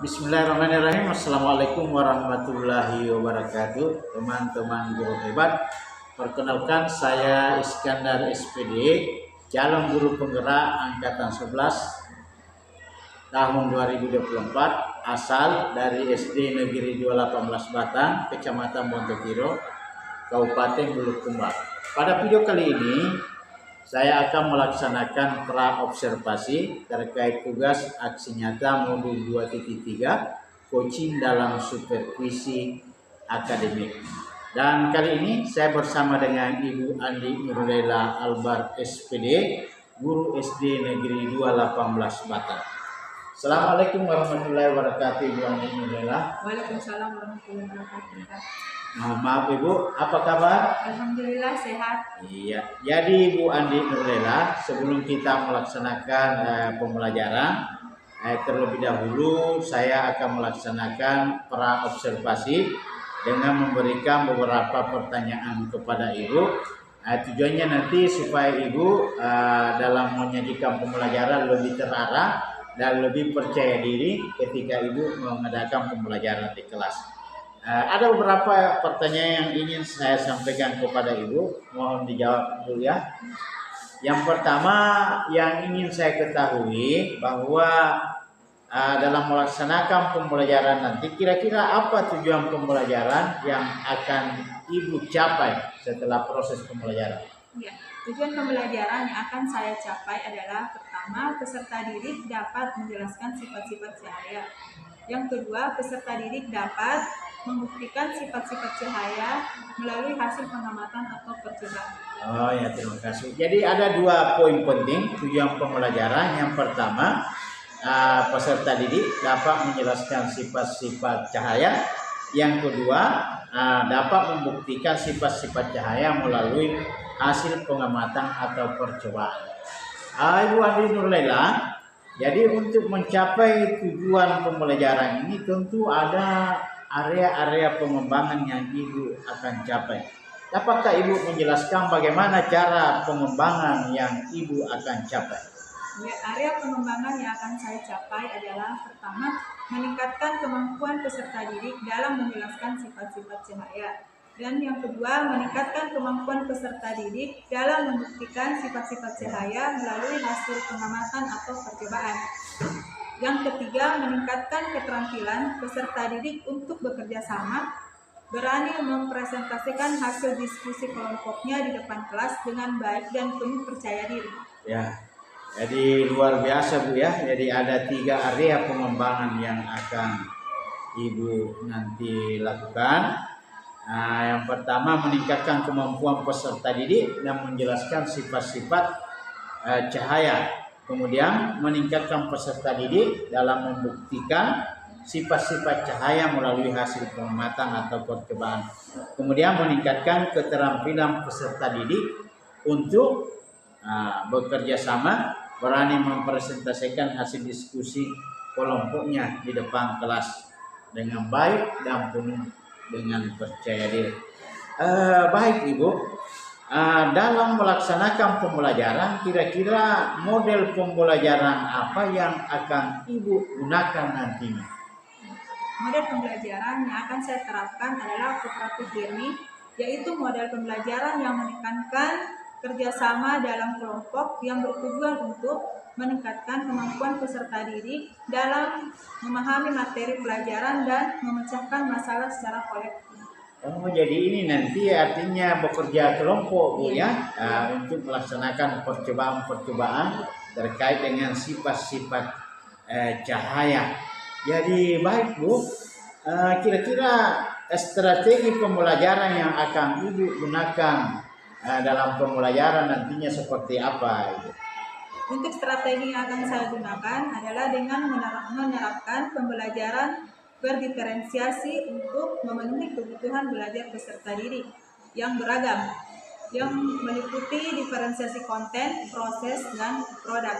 Bismillahirrahmanirrahim. Assalamualaikum warahmatullahi wabarakatuh. Teman-teman guru hebat, perkenalkan saya Iskandar SPD, calon guru penggerak angkatan 11 tahun 2024, asal dari SD Negeri 218 Batang, Kecamatan Montepiro, Kabupaten Bulukumba. Pada video kali ini saya akan melaksanakan pra-observasi terkait tugas aksi nyata modul 2.3 coaching dalam supervisi akademik. Dan kali ini saya bersama dengan Ibu Andi Nurlela Albar SPD, guru SD Negeri 218 Batang. Assalamualaikum warahmatullahi wabarakatuh, Ibu Andi Nurlela. Waalaikumsalam warahmatullahi wabarakatuh. Maaf Ibu, apa kabar? Alhamdulillah sehat. Iya, jadi Ibu Andi Nurlela, sebelum kita melaksanakan pembelajaran, terlebih dahulu saya akan melaksanakan pra-observasi dengan memberikan beberapa pertanyaan kepada Ibu. Tujuannya nanti supaya Ibu dalam menyajikan pembelajaran lebih terarah dan lebih percaya diri ketika Ibu mengadakan pembelajaran di kelas. Ada beberapa pertanyaan yang ingin saya sampaikan kepada Ibu, mohon dijawab dulu ya. Yang pertama yang ingin saya ketahui bahwa dalam melaksanakan pembelajaran nanti kira-kira apa tujuan pembelajaran yang akan Ibu capai setelah proses pembelajaran? Ya, tujuan pembelajaran yang akan saya capai adalah pertama, peserta didik dapat menjelaskan sifat-sifat cahaya. Yang kedua, peserta didik dapat membuktikan sifat-sifat cahaya melalui hasil pengamatan atau percobaan. Oh ya, terima kasih. Jadi ada dua poin penting tujuan pembelajaran. Yang pertama, peserta didik dapat menjelaskan sifat-sifat cahaya. Yang kedua, dapat membuktikan sifat-sifat cahaya melalui hasil pengamatan atau percobaan. Ibu Andi Nurlela, jadi untuk mencapai tujuan pembelajaran ini tentu ada area-area pengembangan yang Ibu akan capai. Dapatkah Ibu menjelaskan bagaimana cara pengembangan yang Ibu akan capai? Ya, area pengembangan yang akan saya capai adalah pertama, meningkatkan kemampuan peserta didik dalam menjelaskan sifat-sifat cahaya. Dan yang kedua, meningkatkan kemampuan peserta didik dalam membuktikan sifat-sifat cahaya melalui hasil pengamatan atau percobaan. Yang ketiga, meningkatkan keterampilan peserta didik untuk bekerja sama, berani mempresentasikan hasil diskusi kelompoknya di depan kelas dengan baik dan penuh percaya diri. Ya, jadi luar biasa Bu ya. Jadi ada 3 area pengembangan yang akan Ibu nanti lakukan. Yang pertama, meningkatkan kemampuan peserta didik dan menjelaskan sifat-sifat cahaya. Kemudian meningkatkan peserta didik dalam membuktikan sifat-sifat cahaya melalui hasil pengamatan atau percobaan. Kemudian meningkatkan keterampilan peserta didik untuk bekerja sama, berani mempresentasikan hasil diskusi kelompoknya di depan kelas dengan baik dan penuh dengan percaya diri. Baik Ibu, dalam melaksanakan pembelajaran, kira-kira model pembelajaran apa yang akan Ibu gunakan nantinya? Model pembelajaran yang akan saya terapkan adalah cooperative learning, yaitu model pembelajaran yang menekankan kerjasama dalam kelompok yang bertujuan untuk meningkatkan kemampuan peserta didik dalam memahami materi pelajaran dan memecahkan masalah secara kolektif. Oh, jadi ini nanti artinya bekerja kelompok Bu ya, untuk melaksanakan percobaan-percobaan terkait dengan sifat-sifat cahaya. Jadi baik Bu, kira-kira strategi pembelajaran yang akan Ibu gunakan dalam pembelajaran nantinya seperti apa Ibu? Untuk strategi yang akan saya gunakan adalah dengan menerapkan pembelajaran berdiferensiasi untuk memenuhi kebutuhan belajar peserta didik yang beragam, yang meliputi diferensiasi konten, proses, dan produk.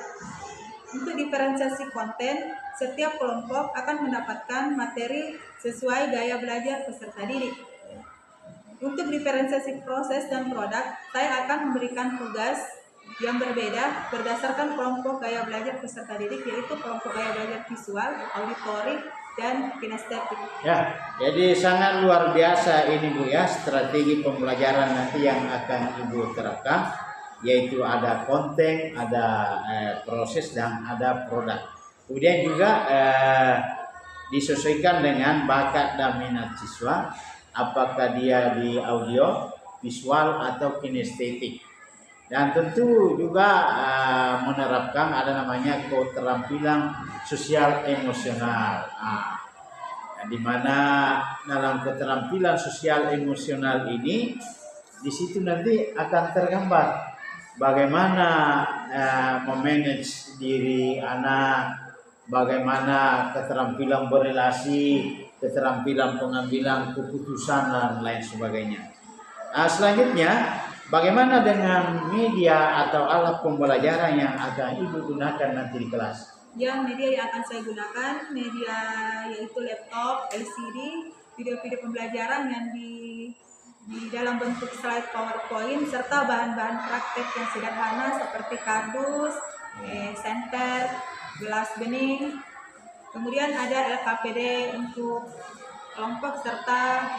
Untuk diferensiasi konten, setiap kelompok akan mendapatkan materi sesuai gaya belajar peserta didik. Untuk diferensiasi proses dan produk, saya akan memberikan tugas yang berbeda berdasarkan kelompok gaya belajar peserta didik, yaitu kelompok gaya belajar visual, auditory, dan kinestetik. Ya, jadi sangat luar biasa ini Bu ya, strategi pembelajaran nanti yang akan Ibu terapkan, yaitu ada konten, ada proses, dan ada produk. Kemudian juga disesuaikan dengan bakat dan minat siswa, apakah dia di audio, visual, atau kinestetik. Dan tentu juga menerapkan ada namanya keterampilan sosial emosional. Di mana dalam keterampilan sosial emosional ini, di situ nanti akan tergambar bagaimana memanage diri anak, bagaimana keterampilan berrelasi, keterampilan pengambilan keputusan, dan lain sebagainya. Selanjutnya, bagaimana dengan media atau alat pembelajaran yang akan Ibu gunakan nanti di kelas? Yang media yang akan saya gunakan, media yaitu laptop, LCD, video-video pembelajaran yang di dalam bentuk slide PowerPoint, serta bahan-bahan praktek yang sederhana seperti kardus, senter, gelas bening. Kemudian ada LKPD untuk kelompok serta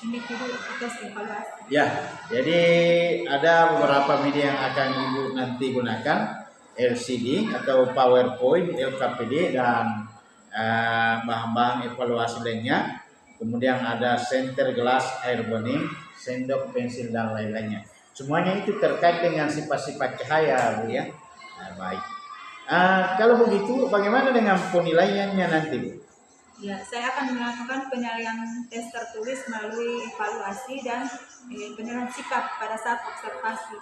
individu atau evaluasi. Ya, jadi ada beberapa media yang akan Ibu nanti gunakan, LCD atau PowerPoint, LKPD, dan bahan-bahan evaluasi lainnya. Kemudian ada senter, gelas, air bening, sendok, pensil, dan lain-lainnya. Semuanya itu terkait dengan sifat-sifat cahaya, Bu ya. Baik. Kalau begitu, bagaimana dengan penilaiannya nanti, Bu? Ya, saya akan melakukan penilaian tes tertulis melalui evaluasi dan penilaian sikap pada saat observasi.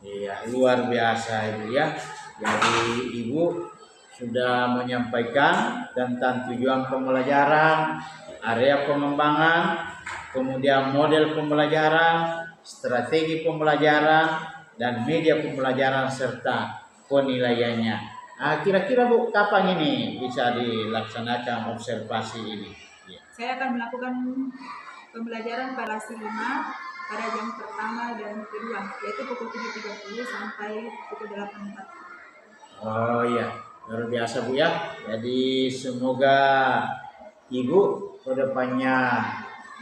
Iya, luar biasa Ibu ya. Jadi Ibu sudah menyampaikan tentang tujuan pembelajaran, area pengembangan, kemudian model pembelajaran, strategi pembelajaran, dan media pembelajaran serta penilaiannya. Kira-kira Bu, kapan ini bisa dilaksanakan observasi ini? Ya. Saya akan melakukan pembelajaran pada kelas 5 pada jam pertama dan kedua, yaitu pukul 7.30 sampai pukul 8.40. Oh iya, luar biasa Bu ya. Jadi semoga Ibu kedepannya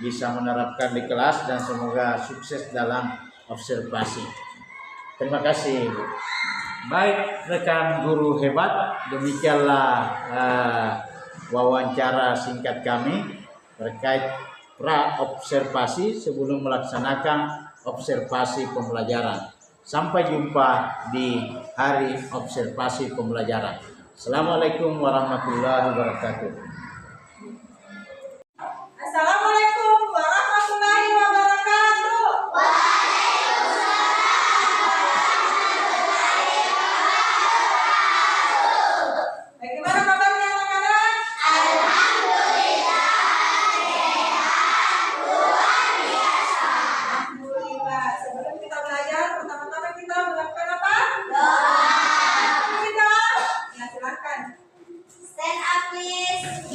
bisa menerapkan di kelas dan semoga sukses dalam observasi. Terima kasih Bu. Baik rekan guru hebat, demikianlah wawancara singkat kami terkait pra-observasi sebelum melaksanakan observasi pembelajaran. Sampai jumpa di hari observasi pembelajaran. Assalamualaikum warahmatullahi wabarakatuh. Assalamualaikum warahmatullahi wabarakatuh. Bagaimana kabarnya anak-anak? Alhamdulillah. Sebelum kita belajar, pertama-tama kita melakukan apa? Doa. Ya, silakan. Stand up please.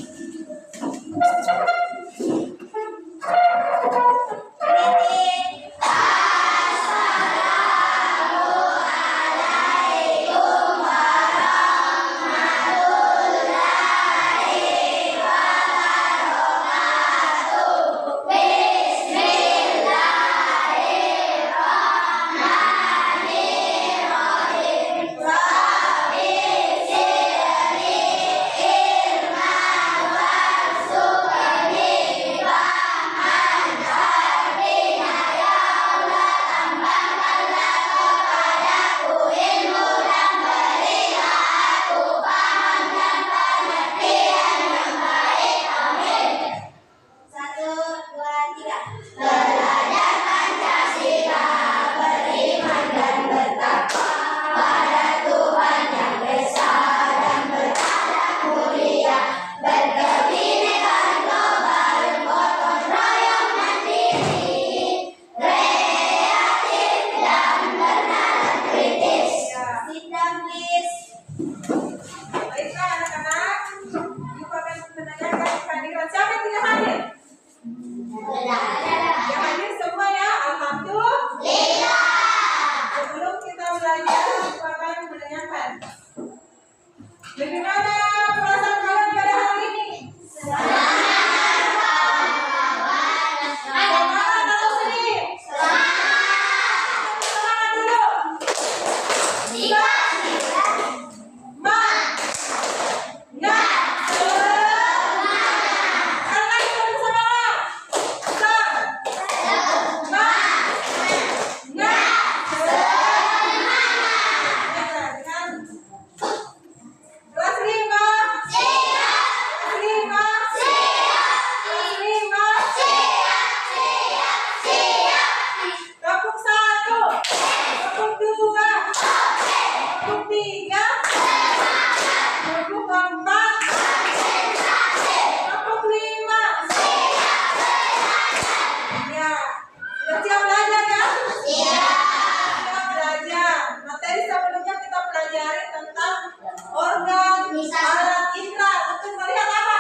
Kita belajar. Materi sebelumnya kita pelajari tentang organ, alat indera untuk melihat apa?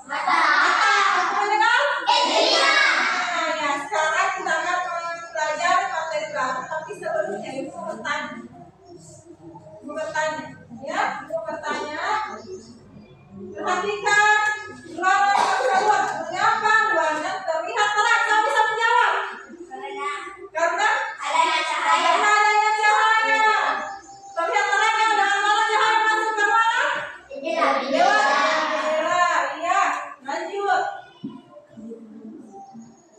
Mata. Untuk mendengar? Telinga. Nah, ya, sekarang kita akan mempelajari materi baru, tapi sebelumnya ibu bertanya. Ya, ibu bertanya. Perhatikan ruangan tersebut. Mengapa ruangan terlihat terang? Kamu bisa menjawab? Karena adanya cahaya. Terlihat terang dengan mana cahaya masuk ke ruangan? Jendela. Iya. Lanjut.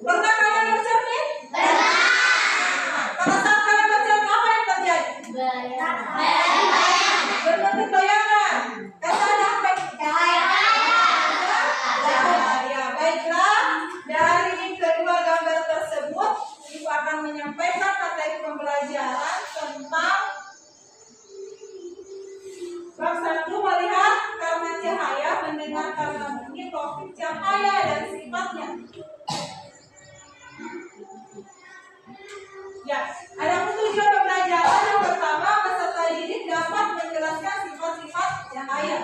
Pernah kalian bercermin? Pada saat kalian bercermin apa yang terjadi? Berbentuk bayangan. Kata ada apa? Ya, baiklah. Dari kedua gambar tersebut, ibu akan menyampaikan materi pembelajaran tentang bab 1 melihat karena cahaya, mendengar karena bunyi, topik cahaya dan sifatnya. Ya, ada tujuan pembelajaran yang pertama, peserta didik dapat menjelaskan sifat-sifat cahaya.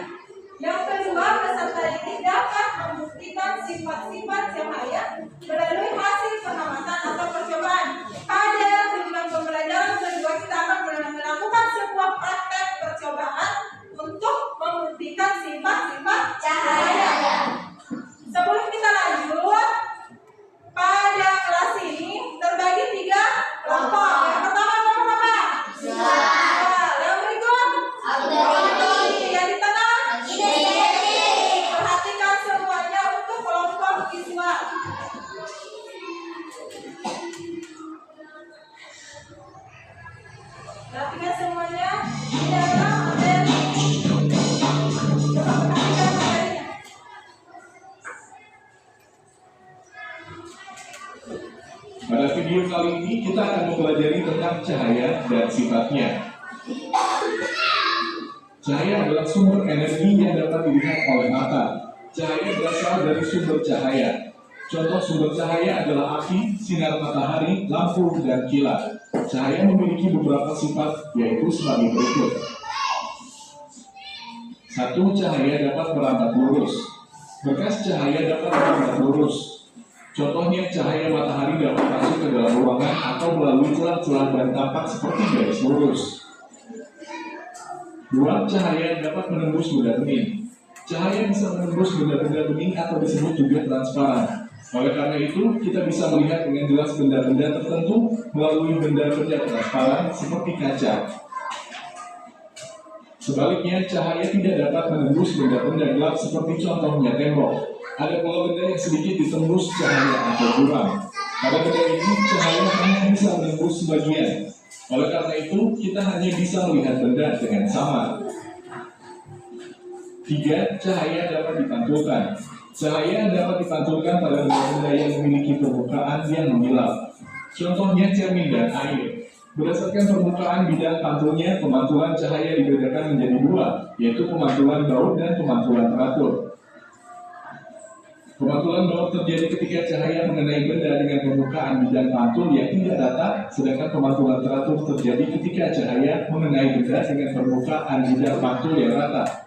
Yang kedua, peserta didik dapat membuktikan sifat-sifat cahaya melalui hasil pengamatan atau percobaan. Pada tujuan pembelajaran kedua, kita akan melakukan sebuah praktek percobaan untuk membuktikan sifat-sifat cahaya. Sebelum kita lanjut, pada kelas ini terbagi 3 kelompok. Yang pertama kelompok apa? Yang berikut? Yang di tengah? Perhatikan semuanya untuk kelompok visual. Perhatikan semuanya. Ini adalah materi. Coba perhatikan materinya. Pada video kali ini kita akan mempelajari tentang cahaya dan sifatnya. Cahaya adalah sumber energi yang dapat dilihat oleh mata. Cahaya berasal dari sumber cahaya. Contoh sumber cahaya adalah api, sinar matahari, lampu, dan kilat. Cahaya memiliki beberapa sifat, yaitu sebagai berikut. 1. Cahaya dapat merambat lurus. Berkas cahaya dapat merambat lurus. Contohnya cahaya matahari dapat masuk ke dalam ruangan atau melalui celah-celah dan tampak seperti garis lurus. 2. Cahaya dapat menembus benda bening. Cahaya bisa menembus benda-benda bening atau disebut juga transparan. Oleh karena itu, kita bisa melihat dengan jelas benda-benda tertentu melalui benda-benda transparan seperti kaca. Sebaliknya, cahaya tidak dapat menembus benda-benda gelap seperti contohnya tembok. Ada pula benda yang sedikit ditembus cahaya atau buram. Pada benda ini, cahaya hanya bisa menembus sebagian. Oleh karena itu, kita hanya bisa melihat benda dengan samar. 3. Cahaya dapat dipantulkan. Cahaya dapat dipantulkan pada benda-benda yang memiliki permukaan yang mengilap. Contohnya cermin dan air. Berdasarkan permukaan bidang pantulnya, pemantulan cahaya dibedakan menjadi 2, yaitu pemantulan baut dan pemantulan teratur. Pemantulan baut terjadi ketika cahaya mengenai benda dengan permukaan bidang pantul yang tidak rata, sedangkan pemantulan teratur terjadi ketika cahaya mengenai benda dengan permukaan bidang pantul yang rata.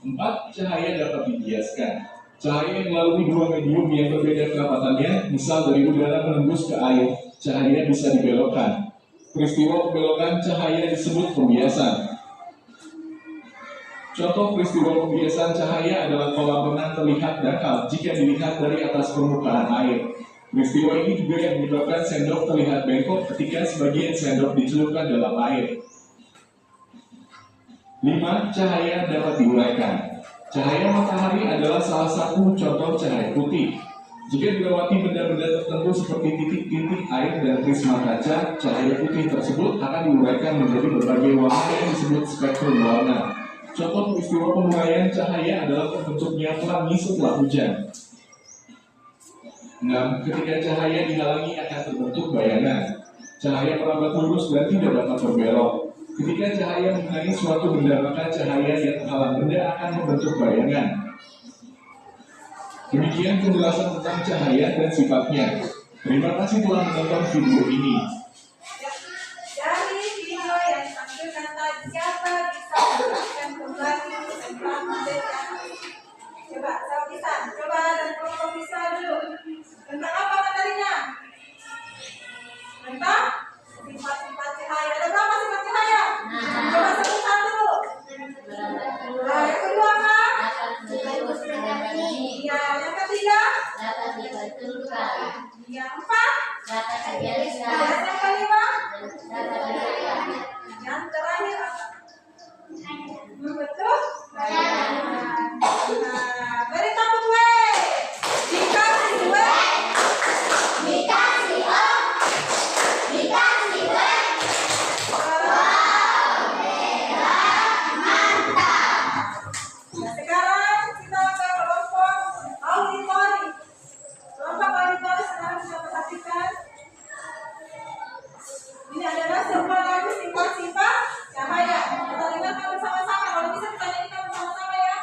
4. Cahaya dapat dibiaskan. Cahaya yang melalui 2 medium yang berbeda kerapatannya, misal dari udara menembus ke air, cahaya bisa dibelokkan. Peristiwa pembelokan cahaya disebut pembiasan. Contoh peristiwa pembiasan cahaya adalah kolam renang terlihat dangkal jika dilihat dari atas permukaan air. Peristiwa ini juga yang menyebabkan sendok terlihat bengkok ketika sebagian sendok dicelupkan dalam air. 5. Cahaya dapat diuraikan. Cahaya matahari adalah salah satu contoh cahaya putih. Jika dilewati benda-benda tertentu seperti titik-titik air dan prisma kaca, cahaya putih tersebut akan diuraikan menjadi berbagai warna yang disebut spektrum warna. Contoh peristiwa penguraian cahaya adalah terbentuknya pelangi setelah hujan. 6. Ketika cahaya dihalangi akan terbentuk bayangan. Cahaya merambat lurus dan tidak dapat berbelok. Ketika cahaya mengenai suatu benda, maka cahaya yang terhalang benda akan membentuk bayangan. Demikian penjelasan tentang cahaya dan sifatnya. Terima kasih telah menonton video ini. Dari video yang ditampilkan tadi, siapa bisa menjelaskan kembali tentang merdeka? Coba, saya bisa. Coba dan kelompok bisa dulu. Tentang apa materinya? Tentang sifat-sifat cahaya. Ada berapa sifat cahaya? Coba sebutkan dulu. Nah, yang kedua apa? Ya, yang ketiga? Yang empat? Yang kelima? Yang terakhir apa? Betul? Nah, beri tepuk gue. Dikasih gue. Nah, sekarang kita ke kelompok auditori. Kelompok auditori sekarang kita perhatikan. Ini adalah sebuah lagu sifat-sifat cahaya. Kita dengarkan bersama-sama. Kalau bisa kita nyanyikan bersama-sama ya.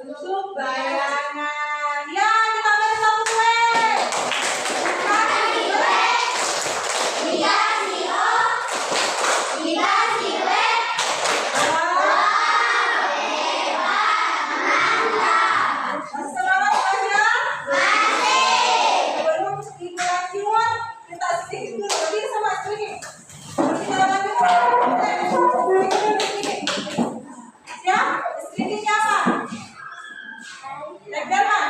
Untuk bayangan. Ya, kita beri tepuk gue. Selamat belajar. Sebelum Ibu lanjut, kita sedikit dulu berdiri sama sedikit. Kita lanjut. Siap? Sedikitnya apa? Naik Derman.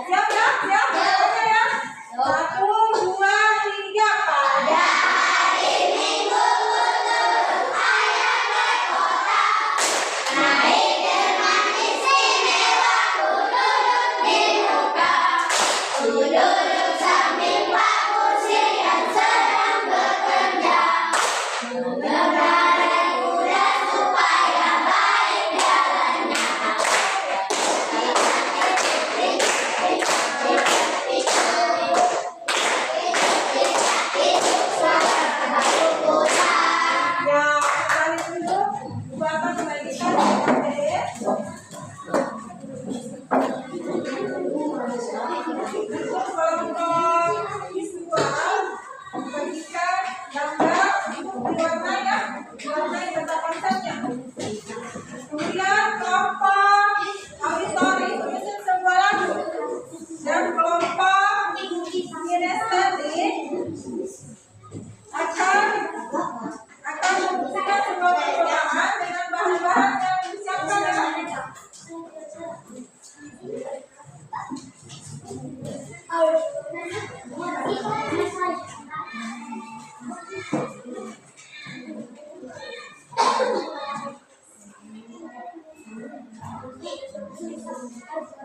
Siap ya? Siap? Baca ya. 1, 2, 3. Pada ya, kembali dulu. Ibu akan membagikan materi. Untuk kelompok visual, bagikan gambar diwarnai ya, diwarnai berdasarkan saja. Kemudian kelompok auditori menyusun sebuah lagu, dan kelompok kinestetik akan membuktikan sebuah percobaan dengan bahan-bahan yang disiapkan ya.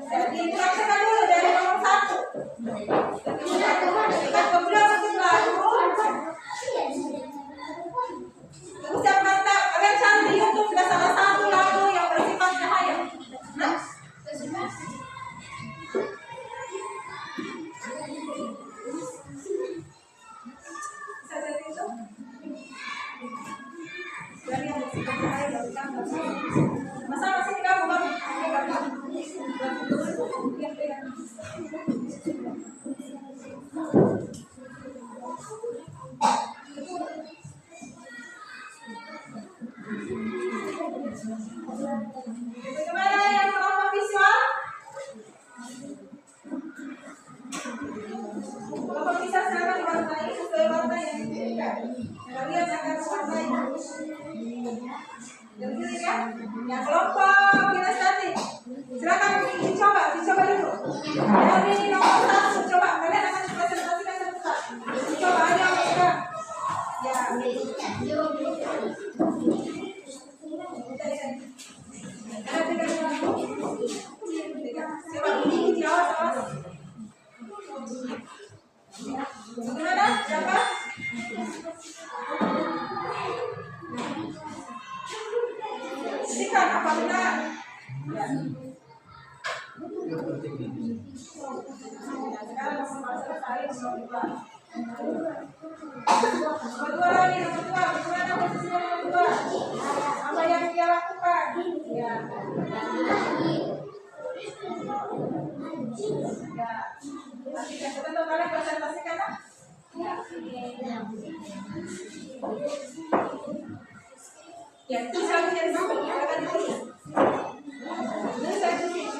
Jadi praktekkan dulu dari nomor 1. Kita kemudian bikin lagu. Lagu siapa tak? Kalian cari di YouTube ada salah satu lagu yang bersifat cahaya. Nah, bisa jadi itu. Dari yang bersifat cahaya dari gambar. Masa masih kita bukan gambar. Bagaimana yang kelompok visual? Kelompok visual silakan diwarnai sesuai warna yang diberikan. Kalian akan mewarnai. Yang kelompok kinestetik, silakan dicoba dulu. Dari nomor 1, coba kalian akan presentasikan satu-satu. Coba aja mereka. Ya. Coba ini awas. Gimana? Siapa? Sikat apa benar? Ya. Sekarang nomor selesai, nomor 2. Nomor 2 lagi, nomor 2. Bagaimana posisi nomor 2? Apa yang dia lakukan? Ya. Ya. Nanti kita kalian presentasikan lah. Ya, itu selanjutnya di sini. Akan ditulis. Ini saya tulis.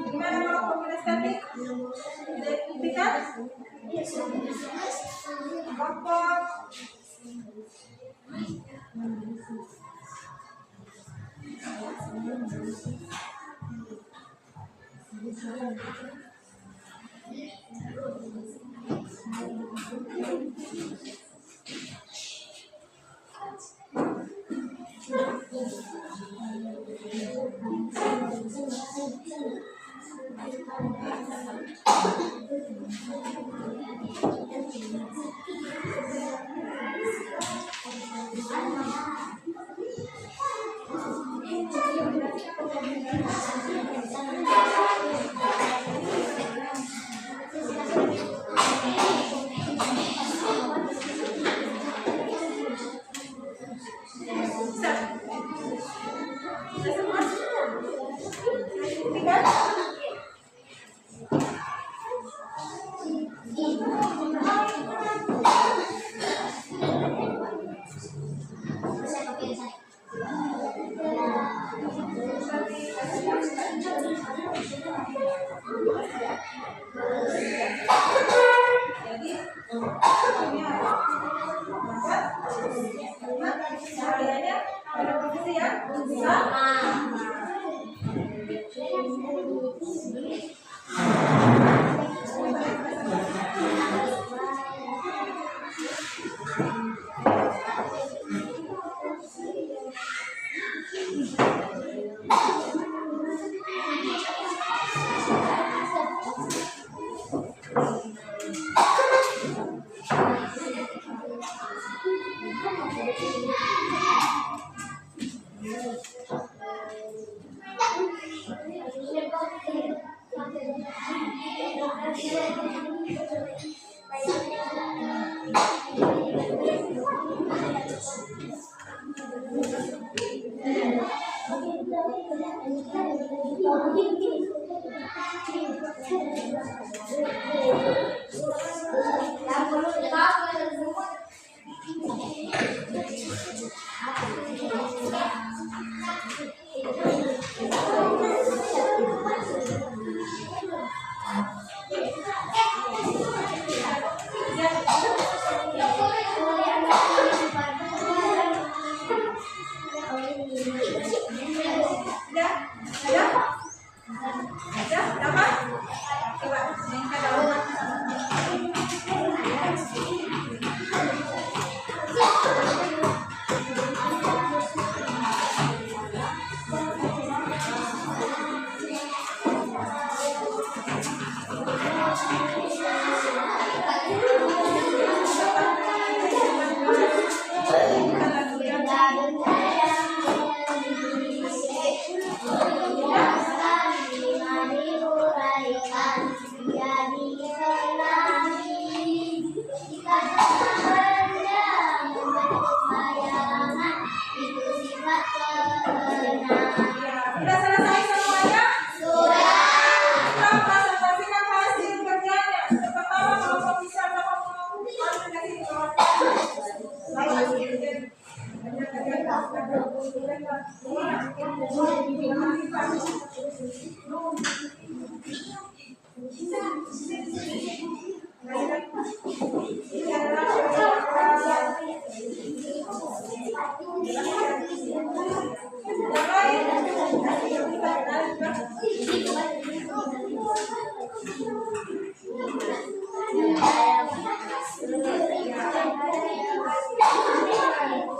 Gimana kalau kinestetik? Identifikan? Kelompok. Caranya pada posisi yang sama.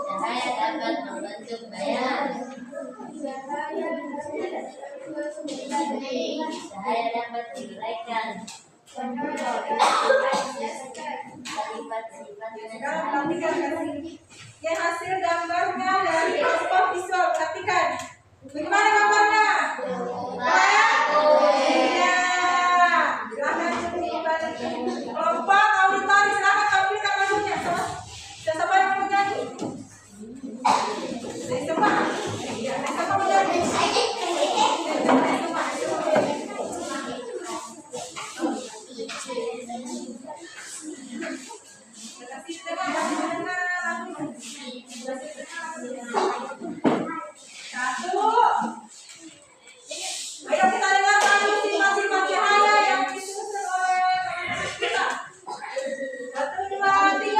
Cahaya dapat membentuk bayangan. Cahaya dapat diuraikan. Sifat-sifat Ya, hasil gambarnya dari aspal visual. Perhatikan. Bagaimana gambarnya? Iya. Silahkan kelompok auditori, silahkan tampilkan lagunya. Siapa yang mau nyanyi? Siapa? Iya, siapa mau nyanyi? Satu. Ayo kita lihat lagu sifat-sifat cahaya yang disusun oleh teman-teman kita. 1, 2, 3.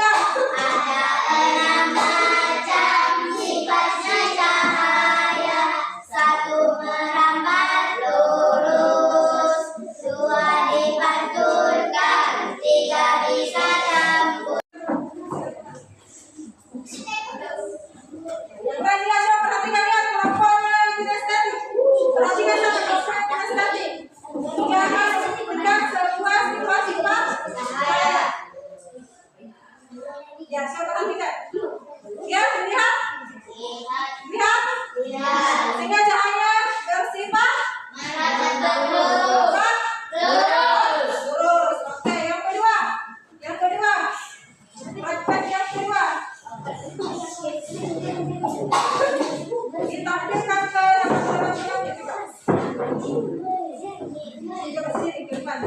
Ada 6 macam sifatnya cahaya. 1 merambat lurus, 2 dipantulkan, 3 bisa campur. Bukan lihat dong, perhatikan lihat kelompoknya yang kinestetik. Perhatikan sama kelompok yang kinestetik. Jangan sebutkan sebuah sifat-sifat cahaya. Ya, saya perhatikan. Ya, lihat. Lihat. Sehingga cahaya bersifat lurus. Oke, yang kedua. Yang kedua. Perhatikan yang kedua. Ditampilkan ke teman-teman juga. Coba sini ke depan.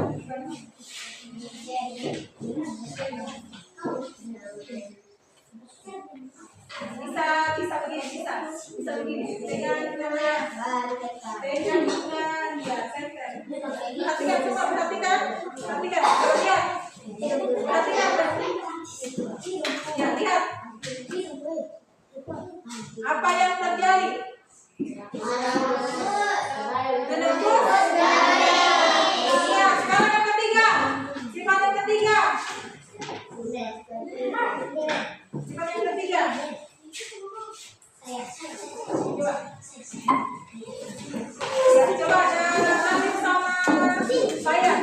Bisa begini, bisa begini. Dengan ya, center. Perhatikan semua, perhatikan. Lihat. Perhatikan. Ya, lihat. Apa yang terjadi? Menembus. Ya, sekarang yang ketiga. Sifat yang ketiga. Sifat yang ketiga. Coba. Ya, coba Alif sama saya.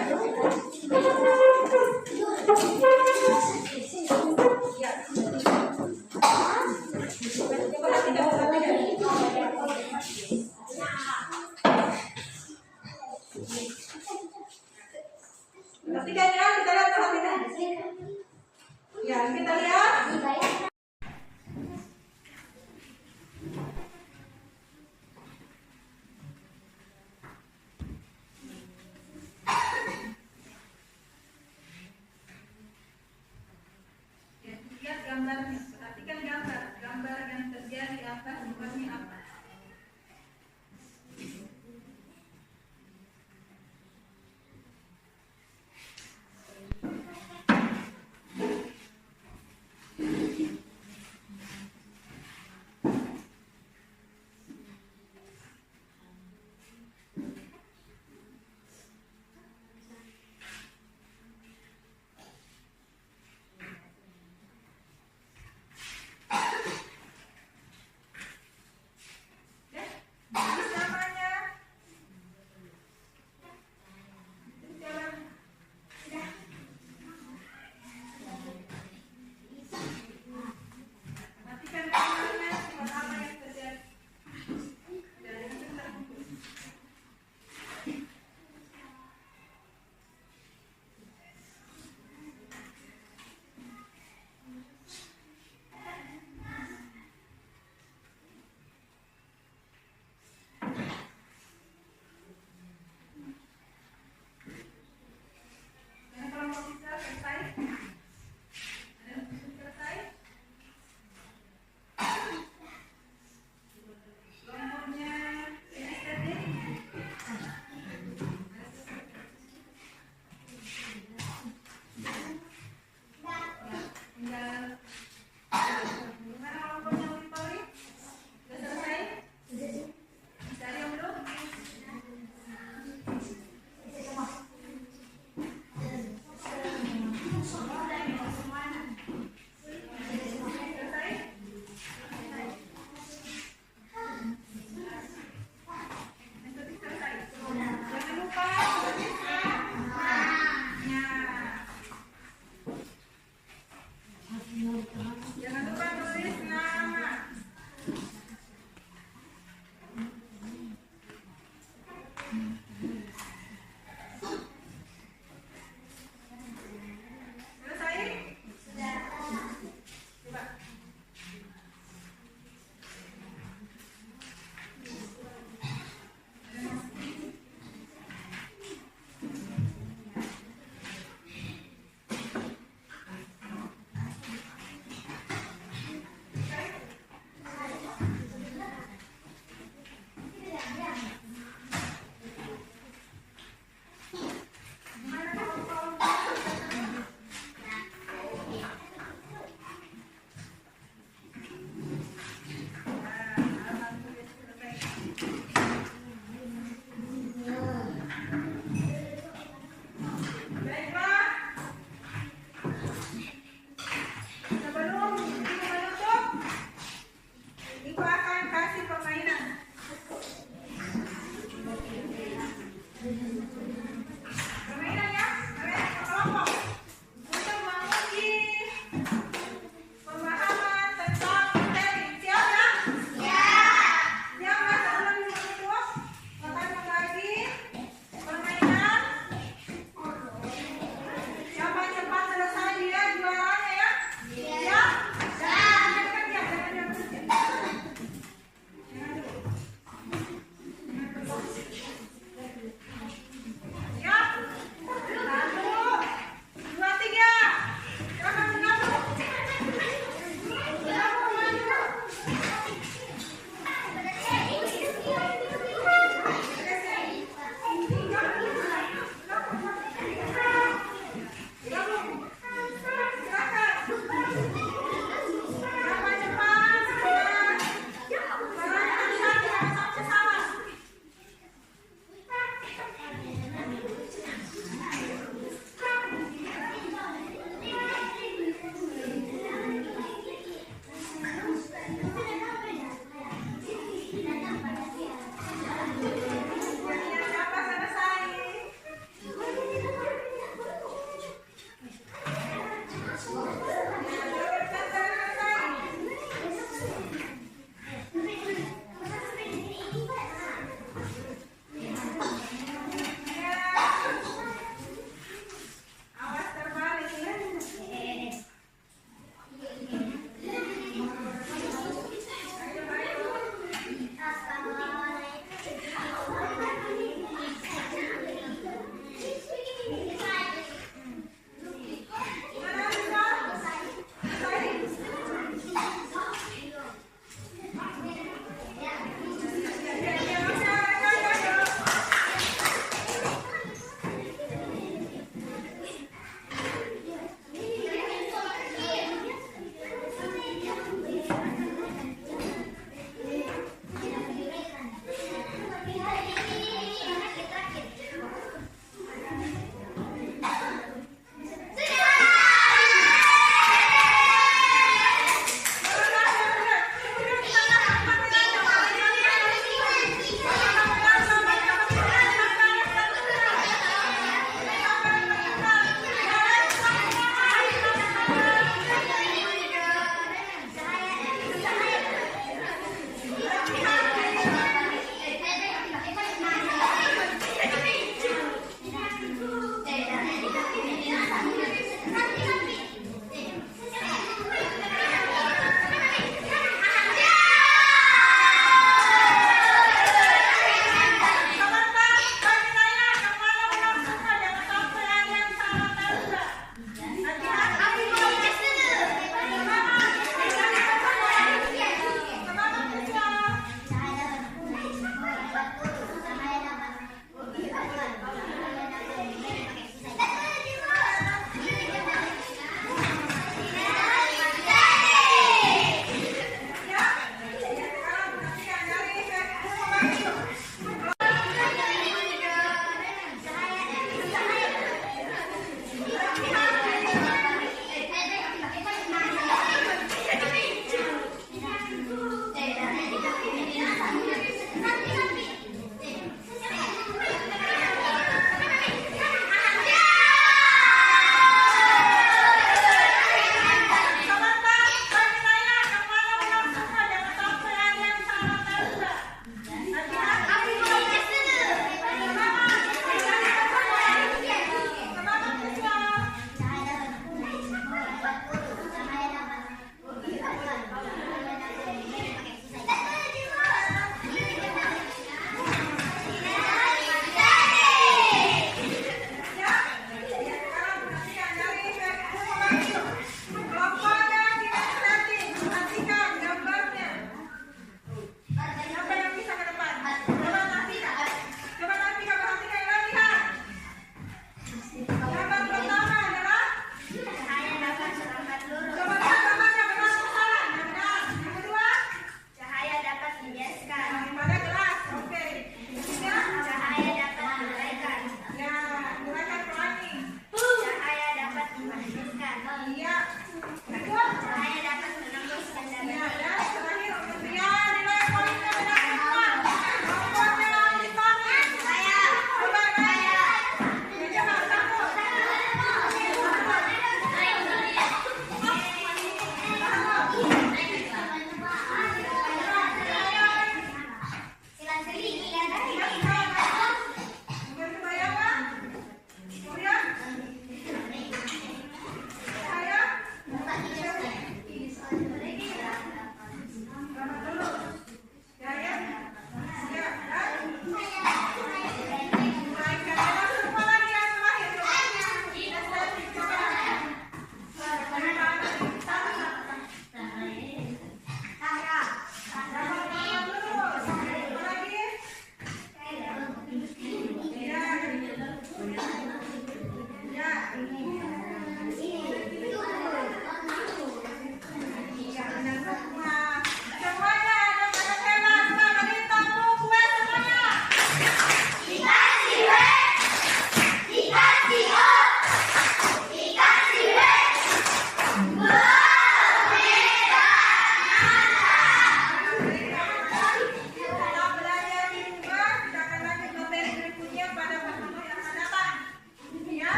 Ya. Coba perhatikan. Perhatikan ya, kita lihat, perhatikan. Ya, kita lihat. Lihat gambarnya.